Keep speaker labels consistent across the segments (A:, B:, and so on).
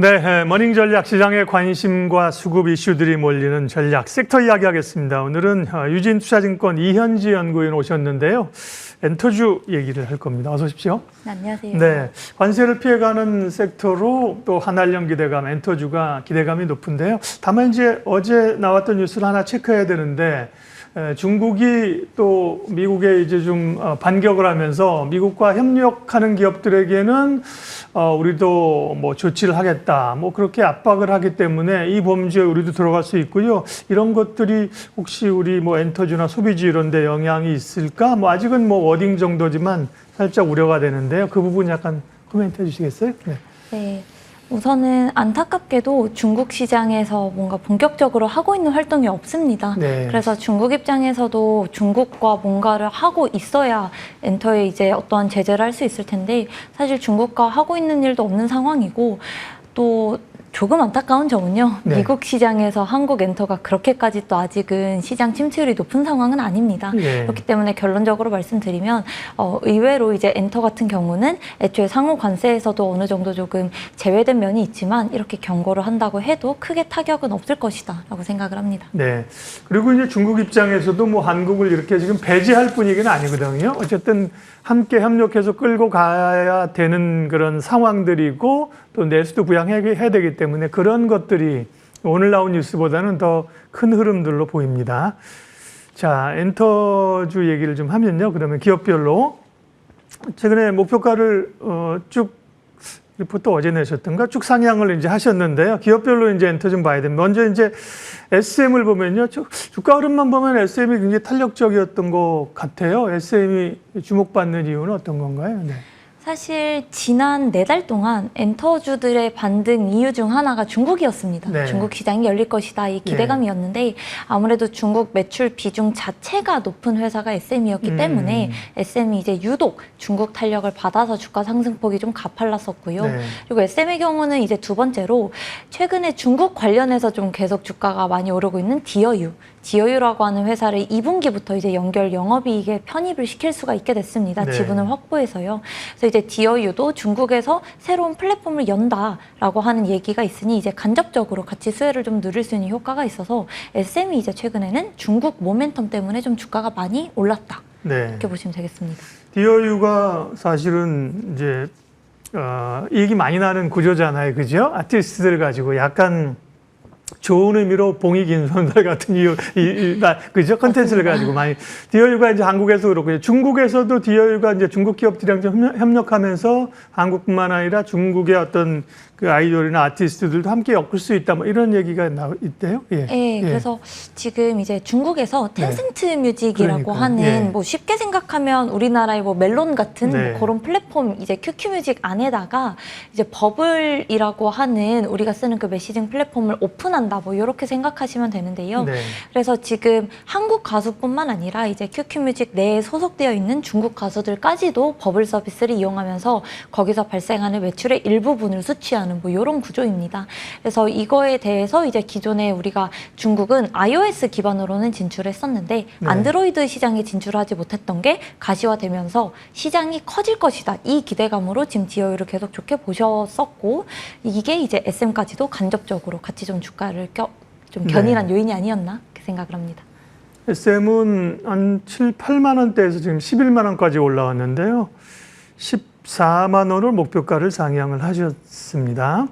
A: 네, 머닝 전략 시장의 관심과 수급 이슈들이 몰리는 전략 섹터 이야기하겠습니다. 오늘은 유진투자증권 이현지 연구위원 오셨는데요. 엔터주 얘기를 할 겁니다. 어서 오십시오.
B: 네, 안녕하세요.
A: 네, 관세를 피해가는 섹터로 또 한알령 기대감, 엔터주가 기대감이 높은데요. 다만 이제 어제 나왔던 뉴스를 하나 체크해야 되는데 중국이 또 미국에 이제 좀 반격을 하면서 미국과 협력하는 기업들에게는 우리도 뭐 조치를 하겠다, 뭐 그렇게 압박을 하기 때문에 이 범주에 우리도 들어갈 수 있고요. 이런 것들이 혹시 우리 뭐 엔터주나 소비주 이런 데 영향이 있을까? 뭐 아직은 뭐 워딩 정도지만 살짝 우려가 되는데요. 그 부분 약간 코멘트 해주시겠어요? 네.
B: 네. 우선은 안타깝게도 중국 시장에서 뭔가 본격적으로 하고 있는 활동이 없습니다.
A: 네.
B: 그래서 중국 입장에서도 중국과 뭔가를 하고 있어야 엔터에 이제 어떠한 제재를 할 수 있을 텐데 사실 중국과 하고 있는 일도 없는 상황이고 또 조금 안타까운 점은요.
A: 네.
B: 미국 시장에서 한국 엔터가 그렇게까지 또 아직은 시장 침투율이 높은 상황은 아닙니다.
A: 네.
B: 그렇기 때문에 결론적으로 말씀드리면 의외로 이제 엔터 같은 경우는 애초에 상호 관세에서도 어느 정도 조금 제외된 면이 있지만 이렇게 경고를 한다고 해도 크게 타격은 없을 것이다라고 생각을 합니다.
A: 네. 그리고 이제 중국 입장에서도 뭐 한국을 이렇게 지금 배제할 분위기는 아니거든요. 어쨌든 함께 협력해서 끌고 가야 되는 그런 상황들이고 또 내수도 부양해야 되기 때문에 그런 것들이 오늘 나온 뉴스보다는 더 큰 흐름들로 보입니다. 자, 엔터주 얘기를 좀 하면요. 그러면 기업별로 최근에 목표가를 쭉 리포트 어제 내셨던가 쭉 상향을 이제 하셨는데요. 기업별로 이제 엔터 좀 봐야 됩니다. 먼저 이제 SM을 보면요. 주가 흐름만 보면 SM이 굉장히 탄력적이었던 것 같아요. SM이 주목받는 이유는 어떤 건가요? 네.
B: 사실 지난 4달 동안 엔터주들의 반등 이유 중 하나가 중국이었습니다.
A: 네.
B: 중국 시장이 열릴 것이다 이 기대감이었는데 아무래도 중국 매출 비중 자체가 높은 회사가 SM이었기 때문에 SM이 이제 유독 중국 탄력을 받아서 주가 상승폭이 좀 가팔랐었고요.
A: 네.
B: 그리고 SM의 경우는 이제 두 번째로 최근에 중국 관련해서 좀 계속 주가가 많이 오르고 있는 디어유라고 하는 회사를 2분기부터 이제 연결 영업이익에 편입을 시킬 수가 있게 됐습니다.
A: 네.
B: 지분을 확보해서요. 그래서 이제 디어유도 중국에서 새로운 플랫폼을 연다라고 하는 얘기가 있으니 이제 간접적으로 같이 수혜를 좀 누릴 수 있는 효과가 있어서 SM이 이제 최근에는 중국 모멘텀 때문에 좀 주가가 많이 올랐다.
A: 네.
B: 이렇게 보시면 되겠습니다.
A: 디어유가 사실은 이제 이익이 많이 나는 구조잖아요. 그죠? 아티스트들 가지고 약간 좋은 의미로 봉이 긴 손들 같은 그죠? 컨텐츠를 가지고 많이. 디어유가 이제 한국에서 그렇고, 중국에서도 디어유가 이제 중국 기업들이랑 좀 협력하면서 한국뿐만 아니라 중국의 어떤 그 아이돌이나 아티스트들도 함께 엮을 수 있다, 뭐 이런 얘기가 있대요. 예.
B: 네, 그래서 지금 이제 중국에서 텐센트 뮤직이라고
A: 그러니까.
B: 하는 뭐 쉽게 생각하면 우리나라의 뭐 멜론 같은
A: 네.
B: 뭐 그런 플랫폼 이제 QQ 뮤직 안에다가 이제 버블이라고 하는 우리가 쓰는 그 메시징 플랫폼을 오픈한다 뭐 이렇게 생각하시면 되는데요.
A: 네.
B: 그래서 지금 한국 가수뿐만 아니라 이제 QQ 뮤직 내에 소속되어 있는 중국 가수들까지도 버블 서비스를 이용하면서 거기서 발생하는 매출의 일부분을 수취하는 뭐 이런 구조입니다. 그래서 이거에 대해서 이제 기존에 우리가 중국은 iOS 기반으로는 진출했었는데
A: 네.
B: 안드로이드 시장에 진출하지 못했던 게 가시화되면서 시장이 커질 것이다. 이 기대감으로 지금 디어유를 계속 좋게 보셨었고 이게 이제 SM까지도 간접적으로 같이 좀 주가를 좀 견인한 요인이 아니었나 이렇게 생각을 합니다.
A: SM은 한 7, 8만 원대에서 지금 11만 원까지 올라왔는데요. 14만 원을 목표가를 상향을 하셨습니다.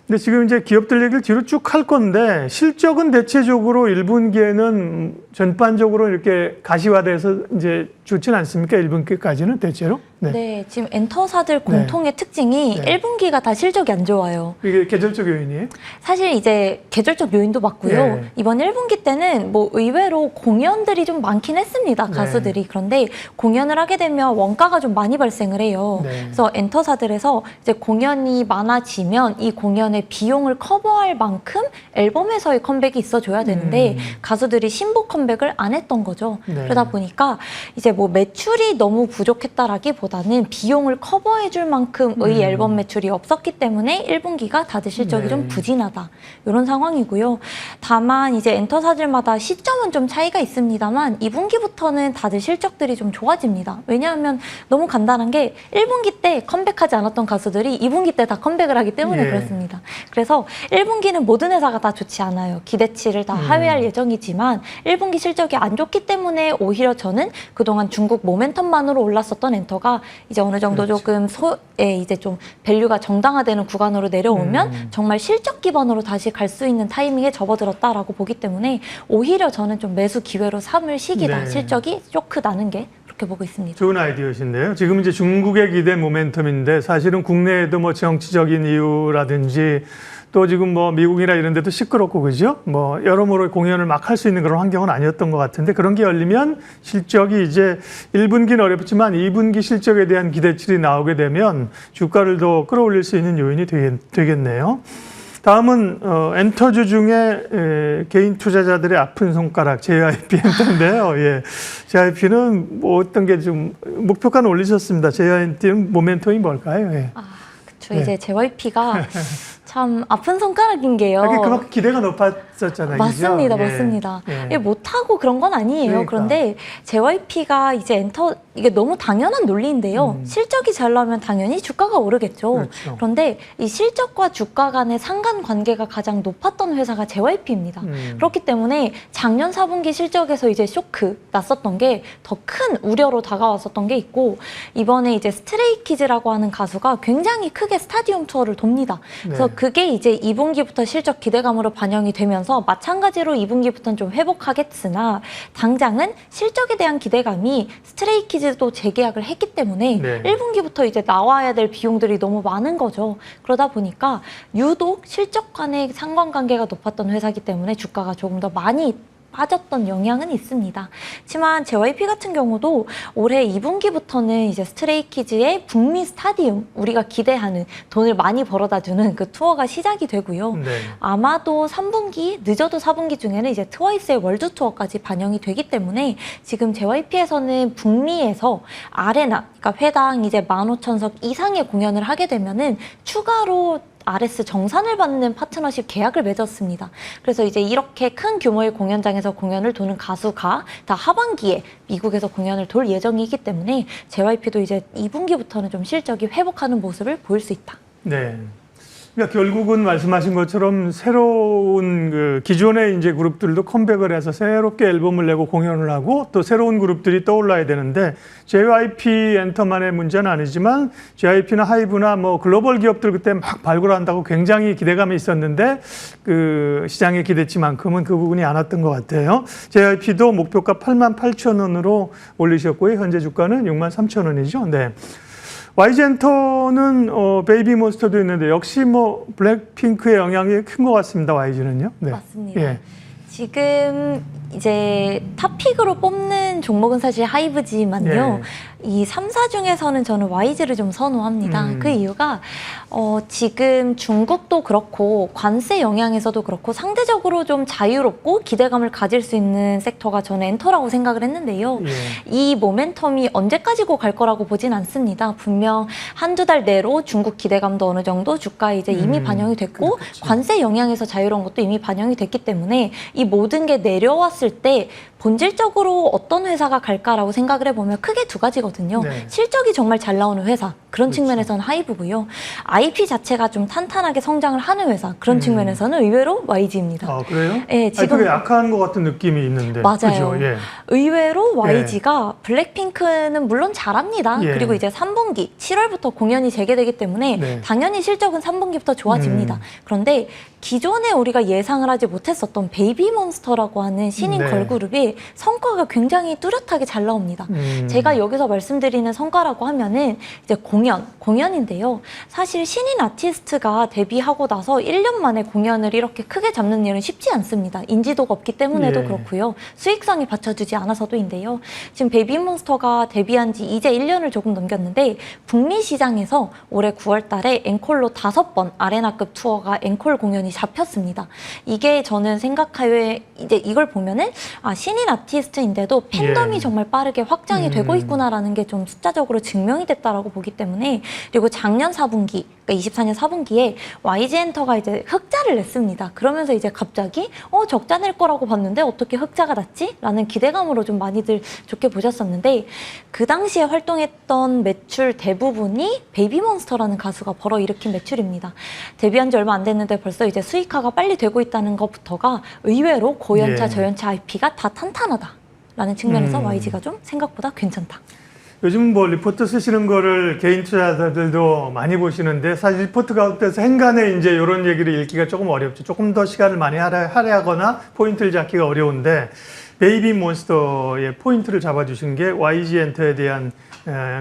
A: 근데 지금 이제 기업들 얘기를 뒤로 쭉 할 건데 실적은 대체적으로 1분기에는 전반적으로 이렇게 가시화돼서 이제 좋지는 않습니까? 1분기까지는 대체로?
B: 네, 지금 엔터사들 공통의 특징이 1분기가 다 실적이 안 좋아요.
A: 이게 계절적 요인이에요?
B: 사실 이제 계절적 요인도 맞고요. 이번 1분기 때는 뭐 의외로 공연들이 좀 많긴 했습니다. 가수들이. 그런데 공연을 하게 되면 원가가 좀 많이 발생을 해요. 그래서 엔터사들에서 이제 공연이 많아지면 이 공연의 비용을 커버할 만큼 앨범에서의 컴백이 있어줘야 되는데 가수들이 신곡 컴백을 안 했던 거죠. 그러다 보니까 이제 뭐 매출이 너무 부족했다라기보다는 비용을 커버해줄 만큼의 앨범 매출이 없었기 때문에 1분기가 다들 실적이 좀 부진하다. 이런 상황이고요. 다만 이제 엔터사들마다 시점은 좀 차이가 있습니다만 2분기부터는 다들 실적들이 좀 좋아집니다. 왜냐하면 너무 간단한 게 1분기 때 컴백하지 않았던 가수들이 2분기 때 다 컴백을 하기 때문에 그렇습니다. 그래서 1분기는 모든 회사가 다 좋지 않아요. 기대치를 다 하회할 예정이지만 1분기 실적이 안 좋기 때문에 오히려 저는 그동안 중국 모멘텀만으로 올랐었던 엔터가 이제 어느 정도
A: 그렇죠.
B: 조금 이제 좀 밸류가 정당화되는 구간으로 내려오면 정말 실적 기반으로 다시 갈 수 있는 타이밍에 접어들었다라고 보기 때문에 오히려 저는 좀 매수 기회로 삼을 시기다.
A: 네.
B: 실적이 쇼크 나는 게 그렇게 보고 있습니다.
A: 좋은 아이디어신데요. 지금 이제 중국의 기대 모멘텀인데 사실은 국내에도 뭐 정치적인 이유라든지 또 지금 뭐 미국이나 이런 데도 시끄럽고 그죠? 뭐 여러모로 공연을 막 할 수 있는 그런 환경은 아니었던 것 같은데 그런 게 열리면 실적이 이제 1분기는 어렵지만 2분기 실적에 대한 기대치들이 나오게 되면 주가를 더 끌어올릴 수 있는 요인이 되겠네요. 다음은 엔터주 중에 개인 투자자들의 아픈 손가락 JYP 엔터인데요. 예. JYP는 뭐 어떤 게 좀 목표가는 올리셨습니다. JYP는 모멘텀이 뭘까요? 예.
B: 그렇죠. 이제 JYP가 참 아픈 손가락인 게요.
A: 그만큼 기대가 높았었잖아요.
B: 맞습니다.
A: 그죠?
B: 맞습니다.
A: 예.
B: 이게 못하고 그런 건 아니에요.
A: 그러니까.
B: 그런데 JYP가 이제 이게 너무 당연한 논리인데요. 실적이 잘 나오면 당연히 주가가 오르겠죠.
A: 그렇죠.
B: 그런데 이 실적과 주가 간의 상관관계가 가장 높았던 회사가 JYP입니다. 그렇기 때문에 작년 4분기 실적에서 이제 쇼크 났었던 게 더 큰 우려로 다가왔었던 게 있고 이번에 이제 스트레이키즈라고 하는 가수가 굉장히 크게 스타디움 투어를 돕니다. 그래서
A: 네.
B: 그게 이제 2분기부터 실적 기대감으로 반영이 되면서 마찬가지로 2분기부터는 좀 회복하겠으나 당장은 실적에 대한 기대감이 스트레이키즈도 재계약을 했기 때문에
A: 네.
B: 1분기부터 이제 나와야 될 비용들이 너무 많은 거죠. 그러다 보니까 유독 실적 간의 상관관계가 높았던 회사이기 때문에 주가가 조금 더 많이 빠졌던 영향은 있습니다. 하지만 JYP 같은 경우도 올해 2분기부터는 이제 스트레이키즈의 북미 스타디움 우리가 기대하는 돈을 많이 벌어다 주는 그 투어가 시작이 되고요.
A: 네.
B: 아마도 3분기 늦어도 4분기 중에는 이제 트와이스의 월드 투어까지 반영이 되기 때문에 지금 JYP에서는 북미에서 아레나 그러니까 회당 이제 15,000석 이상의 공연을 하게 되면은 추가로 RS 정산을 받는 파트너십 계약을 맺었습니다. 그래서 이제 이렇게 큰 규모의 공연장에서 공연을 도는 가수가 다 하반기에 미국에서 공연을 돌 예정이기 때문에 JYP도 이제 2분기부터는 좀 실적이 회복하는 모습을 보일 수 있다.
A: 네. 그러니까 결국은 말씀하신 것처럼 새로운 기존의 이제 그룹들도 컴백을 해서 새롭게 앨범을 내고 공연을 하고 또 새로운 그룹들이 떠올라야 되는데 JYP 엔터만의 문제는 아니지만 JYP나 하이브나 뭐 글로벌 기업들 그때 막 발굴한다고 굉장히 기대감이 있었는데 그 시장의 기대치만큼은 그 부분이 안 왔던 것 같아요. JYP도 목표가 88,000원으로 올리셨고요. 현재 주가는 63,000원이죠. 네. YG엔터는 베이비몬스터도 있는데 역시 뭐 블랙핑크의 영향이 큰 것 같습니다. YG는요. 네.
B: 맞습니다.
A: 예.
B: 지금 이제 탑픽으로 뽑는 종목은 사실 하이브지만요. 이 3사 중에서는 저는 YG를 좀 선호합니다. 그 이유가 지금 중국도 그렇고 관세 영향에서도 그렇고 상대적으로 좀 자유롭고 기대감을 가질 수 있는 섹터가 저는 엔터라고 생각을 했는데요. 이 모멘텀이 언제까지고 갈 거라고 보진 않습니다. 분명 한두 달 내로 중국 기대감도 어느 정도 주가에 이제 이미 반영이 됐고
A: 그렇죠.
B: 관세 영향에서 자유로운 것도 이미 반영이 됐기 때문에 이 모든 게 내려왔을 때 본질적으로 어떤 회사가 갈까라고 생각을 해보면 크게 두 가지거든요.
A: 네.
B: 실적이 정말 잘 나오는 회사 그런
A: 그렇죠.
B: 측면에서는 하이브고요. IP 자체가 좀 탄탄하게 성장을 하는 회사 그런 측면에서는 의외로 YG입니다.
A: 아, 그래요?
B: 네, 지금
A: 그게 약한 것 같은 느낌이 있는데.
B: 맞아요.
A: 그죠? 예.
B: 의외로 YG가 블랙핑크는 물론 잘합니다.
A: 예.
B: 그리고 이제 3분기 7월부터 공연이 재개되기 때문에
A: 네.
B: 당연히 실적은 3분기부터 좋아집니다. 그런데 기존에 우리가 예상을 하지 못했었던 베이비몬스터라고 하는 신인
A: 네.
B: 걸그룹이 성과가 굉장히 뚜렷하게 잘 나옵니다. 제가 여기서 말씀드리는 성과라고 하면은 이제 공연인데요. 사실 신인 아티스트가 데뷔하고 나서 1년 만에 공연을 이렇게 크게 잡는 일은 쉽지 않습니다. 인지도가 없기 때문에도
A: 예.
B: 그렇고요. 수익성이 받쳐주지 않아서도인데요. 지금 베이비몬스터가 데뷔한 지 이제 1년을 조금 넘겼는데 북미 시장에서 올해 9월 달에 앵콜로 5번 아레나급 투어가 앵콜 공연이 잡혔습니다. 이게 저는 생각하에 이제 이걸 보면은 신인 아티스트인데도 팬덤이
A: 예.
B: 정말 빠르게 확장이 되고 있구나라는 게 좀 숫자적으로 증명이 됐다라고 보기 때문에 그리고 작년 4분기 그러니까 24년 4분기에 YG 엔터가 이제 흑자를 냈습니다. 그러면서 이제 갑자기 적자 낼 거라고 봤는데 어떻게 흑자가 났지? 라는 기대감으로 좀 많이들 좋게 보셨었는데 그 당시에 활동했던 매출 대부분이 베이비몬스터라는 가수가 벌어일으킨 매출입니다. 데뷔한 지 얼마 안 됐는데 벌써 이제 수익화가 빨리 되고 있다는 것부터가 의외로 고연차,
A: 예.
B: 저연차 IP가 다 탄탄하다라는 측면에서 YG가 좀 생각보다 괜찮다.
A: 요즘 뭐 리포트 쓰시는 거를 개인 투자자들도 많이 보시는데 사실 리포트 가운데서 행간에 이제 이런 얘기를 읽기가 조금 어렵죠. 조금 더 시간을 많이 할애하거나 포인트를 잡기가 어려운데 베이비몬스터의 포인트를 잡아주신 게 YG 엔터에 대한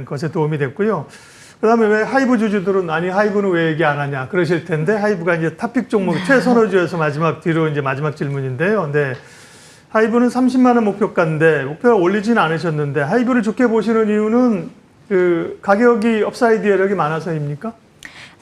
A: 것에 도움이 됐고요. 그 다음에 왜 하이브 주주들은 아니 하이브는 왜 얘기 안 하냐 그러실 텐데 하이브가 이제 탑픽 종목 최선호주에서 마지막 뒤로 이제 마지막 질문인데요. 근데 하이브는 30만 원 목표가인데 목표를 올리진 않으셨는데 하이브를 좋게 보시는 이유는 그 가격이 업사이드 여력이 많아서입니까?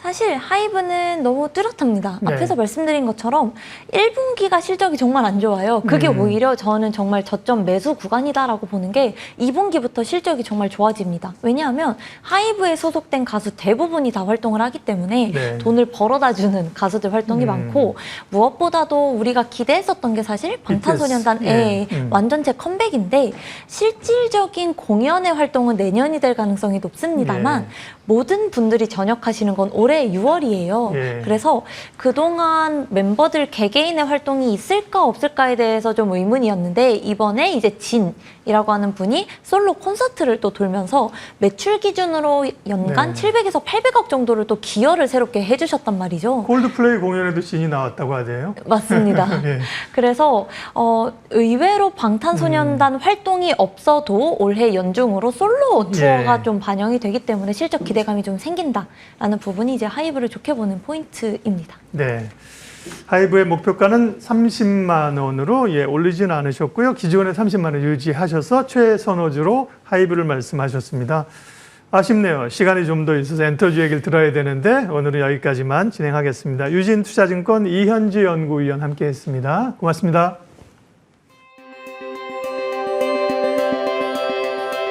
B: 사실 하이브는 너무 뚜렷합니다.
A: 네.
B: 앞에서 말씀드린 것처럼 1분기가 실적이 정말 안 좋아요. 그게 오히려 저는 정말 저점 매수 구간이다라고 보는 게 2분기부터 실적이 정말 좋아집니다. 왜냐하면 하이브에 소속된 가수 대부분이 다 활동을 하기 때문에
A: 네.
B: 돈을 벌어다주는 가수들 활동이 많고 무엇보다도 우리가 기대했었던 게 사실 방탄소년단의
A: 예.
B: 완전체 컴백인데 실질적인 공연의 활동은 내년이 될 가능성이 높습니다만
A: 예.
B: 모든 분들이 전역하시는 건 올해 6월이에요.
A: 예.
B: 그래서 그동안 멤버들 개개인의 활동이 있을까 없을까에 대해서 좀 의문이었는데 이번에 이제 진이라고 하는 분이 솔로 콘서트를 또 돌면서 매출 기준으로 연간
A: 네.
B: 700에서 800억 정도를 또 기여를 새롭게 해주셨단 말이죠.
A: 콜드플레이 공연에도 진이 나왔다고 하대요.
B: 맞습니다.
A: 예.
B: 그래서 의외로 방탄소년단 활동이 없어도 올해 연중으로 솔로 투어가
A: 예.
B: 좀 반영이 되기 때문에 실적 기대감이 좀 생긴다라는 부분이 이제 하이브를 좋게 보는 포인트입니다.
A: 네. 하이브의 목표가는 30만 원으로 올리진 않으셨고요. 기존의 30만 원 유지하셔서 최선호주로 하이브를 말씀하셨습니다. 아쉽네요. 시간이 좀 더 있어서 엔터주 얘기를 들어야 되는데 오늘은 여기까지만 진행하겠습니다. 유진투자증권 이현주 연구위원 함께했습니다. 고맙습니다.